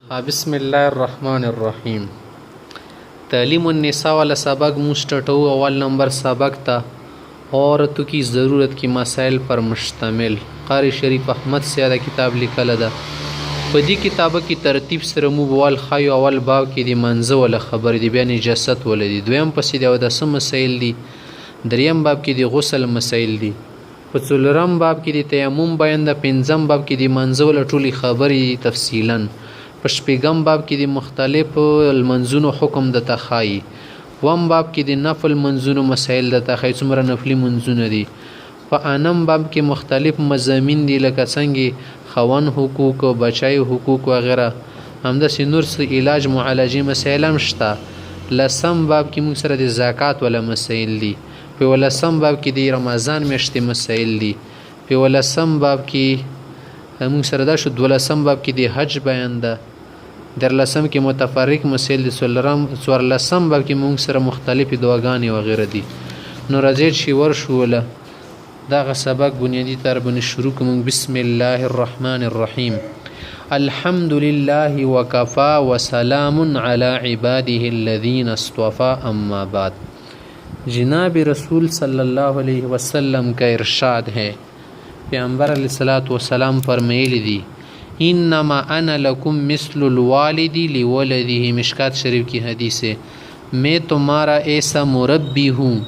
بسم الله الرحمن الرحیم. تعلیم النساء वाला सबक मुस्टटो अव्वल नंबर सबक था औरतों की ज़रूरत की मसाइल पर मुश्तमिल. क़ारी शरीफ अहमद से दा किताब लिखल दा. पदी किताब की तरतीब सर मुबवाल खायो अव्वल बाब की दी मंज़ वाला खबर दी बयान जसत वाला दी. दोयम पसी दा द सम मसाइल दी. दरियम बाब की दी गुस्ल मसाइल दी. पचुलरम बाब की दी तयम्मुम बयान दा. पिंजम बाब की दी मंज़ वाला टोली खबर दी तफसीलन. पशपेगम बाब की दी मुख्तलिफ मंजुन हुक्म द तखाई. वम बाब की दी नफल मंजुन मसाइल द तखाई सुमरा नफली मंजुन दी. फ़ानम बाब के मुख्तलिफ मज़ामीन दी लका संगी खवन हुकूक बचाई हुकूक वगैरह हमदा सिनूर से इलाज मुआलजी मसाइल शता. लसम बाब की मुसरद ज़कात वाला मसाइल दी. पे वलसम बाब की दी रमज़ान मेश्ते मसाइल दी. पे वलसम बाब की मुसरदा शुद्ध वलसम बाब की दी हज बयान दा. در لسم کې متفرق مسائل د سور لسم باب کې موږ سره مختلفې دعاګانې وغیره دي. نو راځي چې ورشوله دغه سبق بنیادی تر باندې شروع کوم. بسم الله الرحمن الرحیم. الحمد لله وكفى وسلام على عباده الذين اصطفى اما بعد. جناب رسول صلی اللہ علیہ وسلم کا ارشاد ہے. پیغمبر علیہ الصلوۃ والسلام فرمایلی دی انما انا لکم مثل الوالد لولده. مشکات شریف کی حدیث ہے. میں تمہارا ایسا مربی ہوں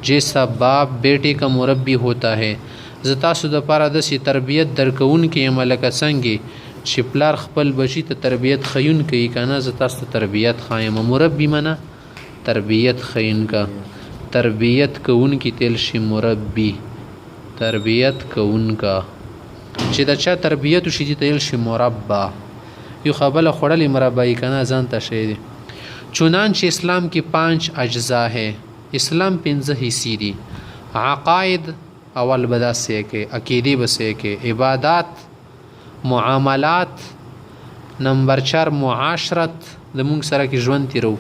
جیسا باپ بیٹے کا مربی ہوتا ہے. زتاسو د پاره دسی تربیت درکون کې ملک څنګه چې پلار خپل بچی ته تربیت خیون کوي کنه زتاسو تربیت خایم. مربی منا تربیت خین کا تربیت کون کی تل شي مربی تربیت کون کا چې دا چا تربیت شي دي تل شي مربا. یو خبل خړلې مربای کنه ځان ته شي دي. چنانچہ اسلام کی 5 اجزاء ہے. اسلام 5 حصے دي. عقائد اول بدا سے کے عقیدی بسے کے عبادات معاملات. نمبر 4 معاشرت د مونږ سره کې ژوند تیرو.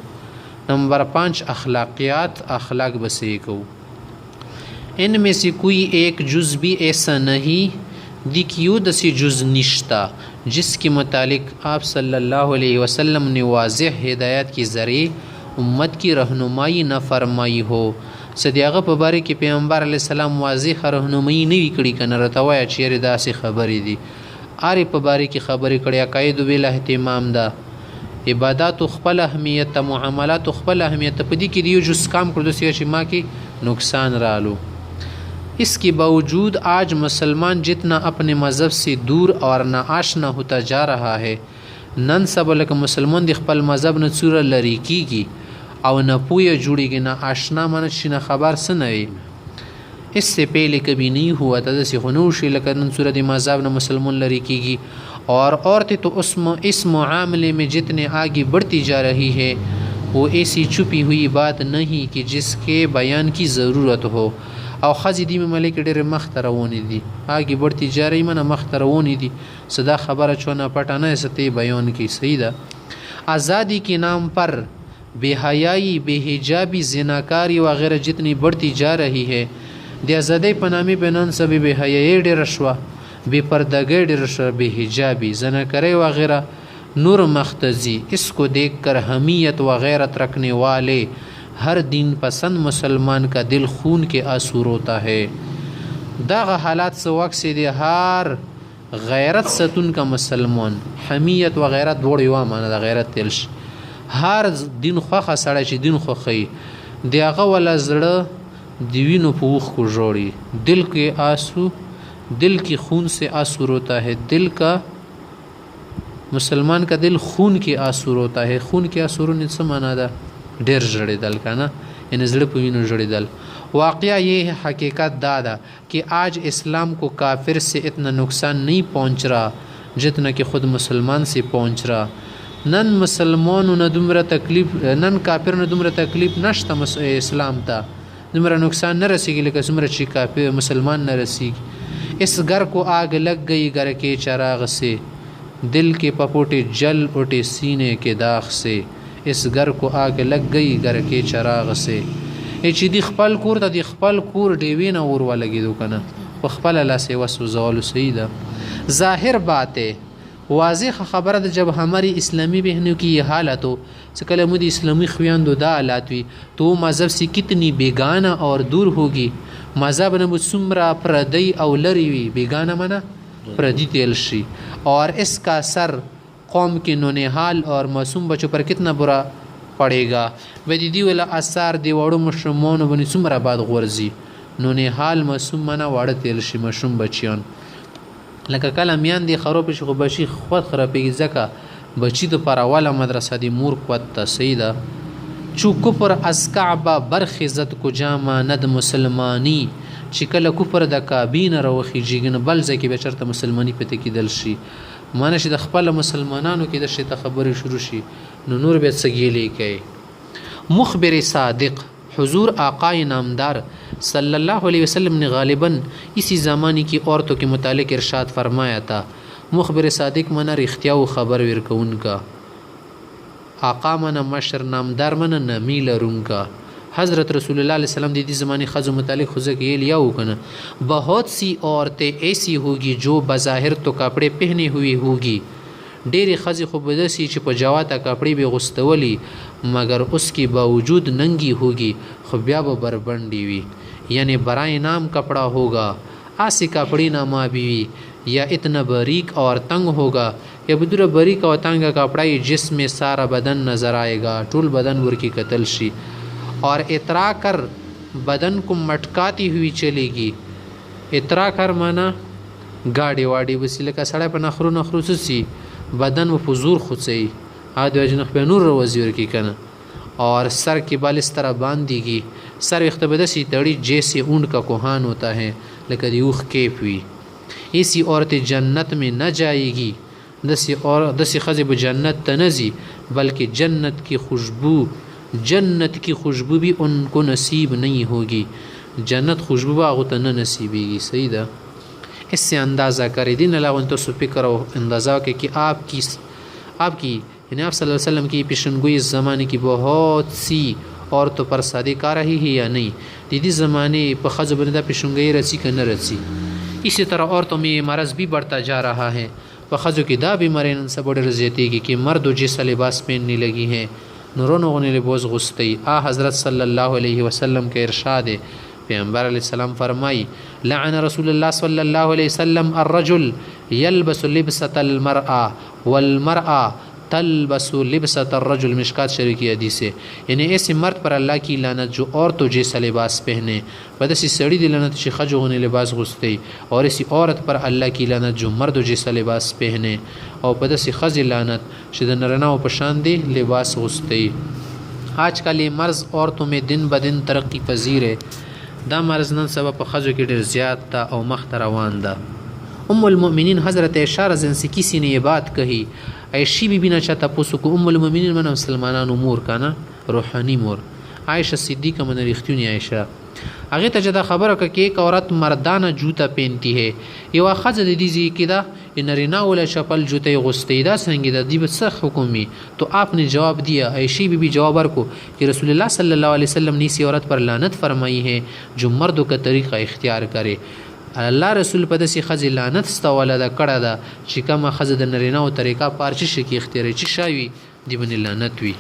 نمبر 5 اخلاقیات اخلاق بسے کو. ان میں سے کوئی ایک جز بھی ایسا نہیں دیکھیو دسی جز نشتا جس کے متعلق آپ صلی اللہ علیہ وسلم نے واضح ہدایت کی ذریعے امت کی رہنمائی نہ فرمائی ہو. صدیغه په باره کې پیغمبر علیه السلام واضح رهنمایي نه وی کړی کنه راته وایي چې داسې خبرې دي. اری په باره کې خبرې کړي عقاید ویل اهتمام ده. عبادات خپل اهمیت معاملات خپل اهمیت په دې کې دیو جز کام کړو چې ما کې نقصان رالو. اس کے باوجود آج مسلمان جتنا اپنے مذہب سے دور اور ناآشنا ہوتا جا رہا ہے نن سب لکه مسلمان د خپل مذہب نه څوره لري کیږي او نه پوهه جوړیږي نه آشنا من شي نه خبر سنوي. اس سے پہلے کبھی نہیں ہوا تھا جیسے خنوش لکه نن څوره د مذہب نه مسلمان لري کیږي اور عورتیں تو اس معاملے میں جتنے آگے بڑھتی جا رہی ہے وہ ایسی چھپی ہوئی بات نہیں کہ جس کے بیان کی ضرورت ہو. او خزی دی ملک ډېر مخته روانې دي آگے بڑھتی جا رہی منه مخته روانې دي. صدا خبره چونه پټه نه سته بیان کی صحیح ده. آزادی کے نام پر بے حیائی بے حجابی زناکاری وغیرہ جتنی بڑھتی جا رہی ہے د آزادی په نامې به نن سبب بے حیائی ډېره شوه بے پردګۍ ډېره شوه بے حجابی زناکاری وغیرہ نور مختزی. اس کو دیکھ کر حمیت و غیرت رکھنے والے ہر دین پسند مسلمان کا دل خون کے آنسو روتا ہے. داغ حالات سے وقت سے دے ہر غیرت ستون کا مسلمان حمیت و غیرت دوڑ یو معنی دا غیرت تلش هر دین خوخه سړی چې دین خوخی دی هغه ولا زړه دی وینو په اوښ کو جوړي. دل کې آنسو دل کی خون سے آنسو روتا ہے. دل کا مسلمان کا دل خون کے آنسو روتا ہے. خون کے آنسو رونے څه معنا ده ډیر جړېدل کنه ان زړه په وینو جړېدل. واقعہ یہ ہے حقیقت دادا کہ آج اسلام کو کافر سے اتنا نقصان نہیں پہنچ رہا جتنا کہ خود مسلمان سے پہنچ رہا. نن مسلمانو نه دومره تکلیف نن کافر نه دومره تکلیف نشته اسلام ته دومره نقصان نه رسیږي لکه څومره چې کافر مسلمان نه رسیږي. اس گھر کو آگ لگ گئی گھر کے چراغ سے دل کے پپوٹے جل اٹھے سینے کے داغ سے. اس گھر کو آگ لگ گئی گھر کے چراغ سے. چې دی خپل کور ته دی خپل کور ډیوی نه اور ولګېدو کنه په خپل لاسه وسوځول صحیح ده. ظاهر بات ہے واضح خبر ده جب हमारी इस्लामी बहनों की ये हालत हो सकल मुझे इस्लामी ख्यान दा हालात हुई तो मज़हब से कितनी बेगाना और दूर होगी मज़हब न मुसमरा प्रदई और लरीवी बेगाना मना प्रदी तेलशी और इसका सर कौम के नौनिहाल और मासूम बच्चों पर कितना बुरा पड़ेगा वे दीदी वाला आसार देवाड़ो मशरूमों बनी सुमरा बाद गर्जी नौनिहाल मासूम मना वाड़ तेलशी मशरूम बच्चियान لکه کله میاندې خراب شي خو بچي خود خرابېږي ځکه بچي د پرواله مدرسه دی مور قوت ته سیده چو کفر از کعبه برخزت کو جامه ند مسلمانی چې کله کفر د کابین روخیږي نه بل ځکه به چرته مسلمانی پته کېدل شي مانه چې د خپل مسلمانانو کې د شي خبرې شروع شي نو نور به څګېلې کوي مخبر صادق حضور آقای نامدار صلی اللہ علیہ وسلم نے غالباً اسی زمانے کی عورتوں کے متعلق ارشاد فرمایا تھا مخبر صادق منا رختیا و خبر ورکون کا آقا منا مشر نامدار منا نمی لرون کا حضرت رسول اللہ علیہ وسلم دی زمانے خز متعلق خزک یہ لیا ہو کنا بہت سی عورتیں ایسی ہوگی جو بظاہر تو کپڑے پہنے ہوئی ہوگی ډېرې ښځې خو به داسې چې په جواته کپړې به غوستولي مگر اس کے باوجود ننگی ہوگی خو بیا به بربنډې وي یعنی برائے نام کپڑا ہوگا آسی کپڑی ناما بھی یا اتنا باریک اور تنگ ہوگا یا بدر باریک اور تنگ کپڑا جس میں سارا بدن نظر آئے گا ټول بدن ورکی قتل شي اور اترا کر بدن کو مٹکاتی ہوئی چلے گی اترا کر مانا گاڑی واڑی بسی لکه سړی په نخرو نخرو سسی بدن و فزور خود سے آدھ وجنخ پہ نور روزی ورکی کنا اور سر کے بال اس طرح باندھ دی گی سر اختبدسی تڑی جیسے اونٹ کا کوہان ہوتا ہے لیکن یوخ کیپ ہوئی ایسی عورت جنت میں نہ جائے گی دسی خزب جنت تنزی بلکہ جنت کی خوشبو بھی ان کو نصیب نہیں ہوگی جنت خوشبو باغت نہ نصیبی گی سیدہ اس سے اندازہ کرے دین اللہ ان تو فکر و اندازہ کہ آپ کی یعنی آپ صلی اللہ علیہ وسلم کی پیشنگوئی اس زمانے کی بہت سی عورتوں پر صادق آ رہی ہے یا نہیں دیدی زمانے پر خز بندہ پیشنگوئی رسی کہ نہ رسی اسی طرح عورتوں میں یہ مرض بھی بڑھتا جا رہا ہے بخزوں کی دا بیماری ان سے بڑے رضیتی کی کہ مرد و جیسا لباس پہننے لگی ہیں نورون غنی لبوس غستی حضرت صلی اللہ علیہ وسلم کے ارشاد پیغمبر علیہ السلام فرمائی لعن رسول اللہ صلی اللہ علیہ وسلم الرجل یلبس لبسة المرأة والمرأة تلبس لبسة الرجل مشکات شریکی حدیث ہے یعنی ایسے مرد پر اللہ کی لعنت جو عورتوں جیسا لباس پہنے بدسی سڑی دی لعنت چی خجو ہونے لباس غستے اور ایسی عورت پر اللہ کی لعنت جو مرد جیسا لباس پہنے اور بدسی خز لعنت شد نرنا و پشان دے لباس غستے آج کل یہ مرض عورتوں میں دن بدن ترقی پذیر ہے دا مرض نن سبا په خزو کې ډېر زیات تا او مخ روان ده ام المؤمنین حضرت عائشہ رضی اللہ عنہا سے کسی نے یہ بات کہی عائشہ بی بی نے چاہتا پوسو کو ام المؤمنین من مسلمانانو مور کانا روحانی مور عائشہ صدیقہ من ریختونی عائشہ هغه ته جدا خبره که یک عورت مردانه جوتا پہنتی ہے یو خزه د دې ځای کې دا نرینا ولا چپل جوتے غستی دا څنګه د دې بس حکمی تو آپ نے جواب دیا عائشہ بی بی جواب ورکو کہ رسول اللہ صلی اللہ علیہ وسلم نے اسی عورت پر لعنت فرمائی ہے جو مردوں کا طریقہ اختیار کرے اللہ رسول په داسې خزه لعنت استوله دا کړه دا چې کومه خزه د نرینا او طریقہ پارچ شي کې اختیار چي شاوي دی باندې لعنت وي